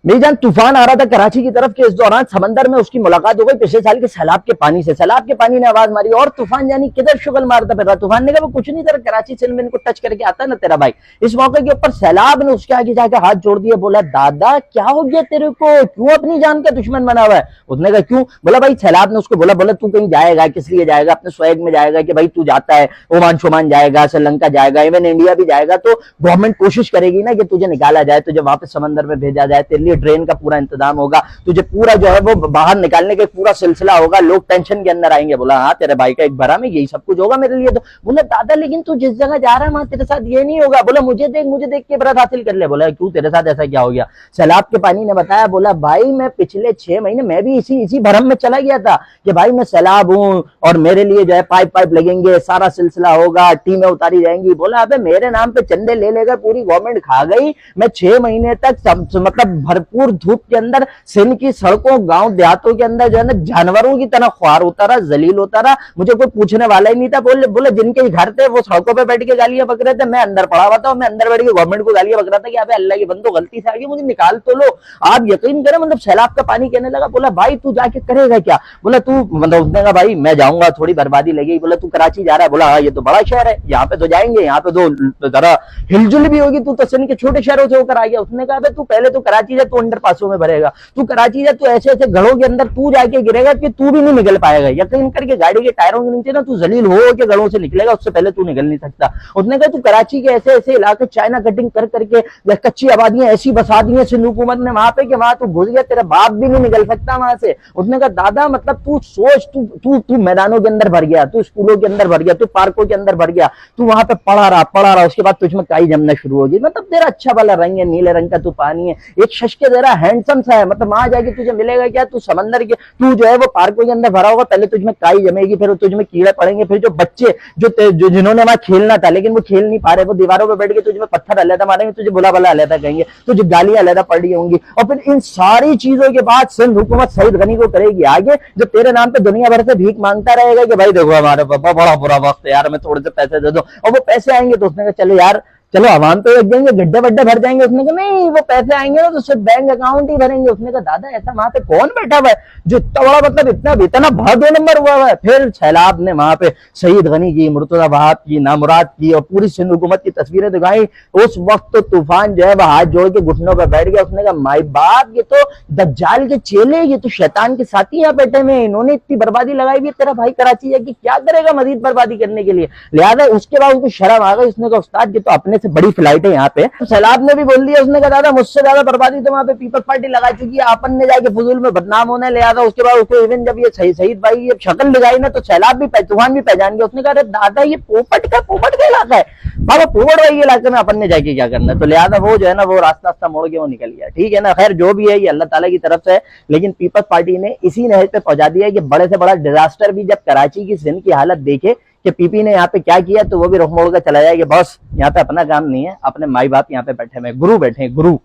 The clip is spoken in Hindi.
मेरी जान तूफान आ रहा था कराची की तरफ के, इस दौरान समंदर में उसकी मुलाकात हो गई पिछले साल के सैलाब के पानी से। सैलाब के पानी ने आवाज मारी और तूफान जानी किधर शुगल मारता फिर रहा। तूफान ने कहा वो कुछ नहीं, तेरा कराची से इनको टच करके आता ना तेरा भाई। इस मौके के ऊपर सैलाब ने उसके आगे जाके हाथ जोड़ दिए, बोला दादा क्या हो गया तेरे को, क्यों अपनी जान का दुश्मन बना हुआ है। उसने कहा क्यों, बोला भाई सैलाब ने उसको बोला तू कहीं जाएगा, किस लिए जाएगा, अपने स्वैग में जाएगा कि भाई तू जाता है ओमान शोमान जाएगा, श्रीलंका जाएगा, इवन इंडिया भी जाएगा, तो गवर्नमेंट कोशिश करेगी ना कि तुझे निकाला जाए, तुझे वापस समंदर में भेजा जाए, तेरे लिए ट्रेन का पूरा इंतजाम होगा, तुझे पूरा जो है वो बाहर निकालने का पूरा सिलसिला होगा, लोग टेंशन के अंदर आएंगे। बोला हाँ तेरे भाई का एक भरा में यही सब कुछ होगा मेरे लिए। तो बोला दादा लेकिन तू जिस जगह जा रहा है वहां तेरे साथ ये नहीं होगा। बोला मुझे देख के बरत हासिल कर ले। बोला क्यों तेरे साथ ऐसा क्या हो गया। सैलाब के पानी ने बताया, बोला भाई मैं पिछले 6 महीने मैं भी इसी भरम में चला गया था कि भाई मैं सैलाब हूं और मेरे लिए जो है पाइप लगेंगे, सारा सिलसिला होगा, टीमें उतारी जाएंगी। बोला अबे मेरे नाम पे चंदे ले लेकर पूरी गवर्नमेंट खा गई। मैं 6 महीने तक मतलब भरपूर धूप के अंदर सिंध की सड़कों गांव देहातों के अंदर जो है ना जानवरों की तरह ख्वार होता रहा, जलील होता रहा, मुझे कोई पूछने वाला ही नहीं था। बोले जिनके घर थे वो सड़कों पे बैठ के गालियां बक रहे थे, मैं अंदर पड़ा हुआ था और मैं अंदर बैठ के गवर्नमेंट को गालियां बक रहा था कि अबे अल्लाह की बंदो गलती से आ गई, मुझे निकाल तो लो। आप यकीन करें मतलब सैलाब का पानी कहने लगा, बोला भाई तू जाके करेगा क्या। बोला तू मतलब उसने कहा भाई मैं जाऊंगा, थोड़ी बर्बादी लगेगी। बोला तू कराची जा रहा है। बोला हाँ ये तो बड़ा शहर है, यहाँ पे तो जाएंगे, यहाँ पे तो जरा हिलजुल भी होगी, तू तो सिंध के छोटे शहरों से होकर आ गया। उसने कहा तू पहले तो कराची जा, तू अंडर पासों में भरेगा, तू कराची जा, तू ऐसे ऐसे घड़ों के अंदर तू जाके गिरेगा कि तू भी नहीं निकल पाएगा। यकीन करके गाड़ी के टायरों के नीचे ना तू जलील हो के घड़ों से निकलेगा, उससे पहले तू निकल नहीं सकता। उसने कहा तू कराची के ऐसे ऐसे इलाके चाइना कटिंग कर करके कच्ची आबादियां ऐसी बसा दी है सिंध हुकूमत ने वहां पे कि वहां तू घुस गया, तेरा बाप भी नहीं निकल सकता वहां से। उसने कहा दादा मतलब तू सोच, तू मैदानों के अंदर भर गया, तू स्कूलों के अंदर भर गया, तू पार्कों के अंदर भर गया, तू वहां पे पढ़ा रहा, उसके बाद तुझमें काई जमना शुरू होगी। मतलब तेरा अच्छा वाला रंग है, नीले रंग का तू पानी है, एक शशके जरा हैंडसम सा है, मतलब वहां जाके तुझे मिलेगा क्या, तू समंदर के तू जो है वो पार्कों के अंदर भरा होगा, पहले तुझमें काई जमेगी, फिर तुझमें कीड़े पड़ेंगे, फिर जो बच्चे जो जिन्होंने वहां खेलना था लेकिन वो खेल नहीं पा रहे, वो दीवारों पर बैठ के तुझमें पत्थर अलहदा मारेंगे, तुझे बुला भला अलहदा कहेंगे, तुझे गालियां अलहदा पड़ रही होंगी। और फिर इन सारी चीजों के बाद सिंध हुकूमत सईद गनी को करेगी आगे, जो तेरे नाम पे दुनिया भर से भीख मांगता रहेगा कि भाई देखो हमारे पापा बड़ा बुरा वक्त है यार, हमें थोड़े से पैसे दे दो। और वो पैसे आएंगे तो उसने कहा चलो यार चलो आवाम पे लग जाएंगे, गड्ढे वड्ढे भर जाएंगे। उसने कहा नहीं वो पैसे आएंगे ना तो सिर्फ बैंक अकाउंट ही भरेंगे। उसने कहा दादा ऐसा वहां पे कौन बैठा हुआ है जो इतना बड़ा मतलब इतना बड़ा 2 नंबर हुआ है। फिर सैलाब ने वहां पे सईद गनी की, मुर्तजा वहाब की, नामुराद की और पूरी सिंध हुकूमत की तस्वीरें दिखाई। उस वक्त तो तूफान जो है वह हाथ जोड़ के घुटनों पर बैठ गया। उसने कहा माई बाप ये तो दज्जाल के चेले, ये तो शैतान के साथी यहाँ बैठे में, इन्होंने इतनी बर्बादी लगाई हुई, तेरा भाई कराची जाके क्या करेगा मजीद बर्बादी करने के लिए। लिहाजा उसके बाद उसको शर्म आ गई। उसने कहा उस्ताद ये तो अपने से बड़ी फ्लाइट है यहाँ पे। तो सैलाब ने भी बोल दिया, उसने कहा दादा मुझसे ज्यादा बर्बादी तो वहां पे पीपल्स पार्टी लगा चुकी है, अपन ने जाके फजूल में बदनाम होने ले आता। उसके बाद उसको इवन जब ये शहीद भाई ये शक्ल दिखाई ना तो सैलाब भी तूफान भी पहचान गया। उसने कहा दादा ये पोपट का इलाका है बाबा, पोपट भाई इलाके में अपन ने जाके क्या करना है। तो लिहाजा वो जो है ना वो रास्ता मोड़ के वो निकल गया। ठीक है ना, खैर जो भी है ये अल्लाह ताला की तरफ से है, लेकिन पीपल्स पार्टी ने इसी नहज पे पहुंचा दिया है कि बड़े से बड़ा डिजास्टर भी जब कराची की सिंध की हालत देखे कि पीपी ने यहाँ पे क्या किया तो वो भी रुख मोड़ कर चला जाए कि बॉस यहाँ पे अपना काम नहीं है, अपने माई बाप यहाँ पे बैठे हुए गुरु बैठे हैं, गुरु।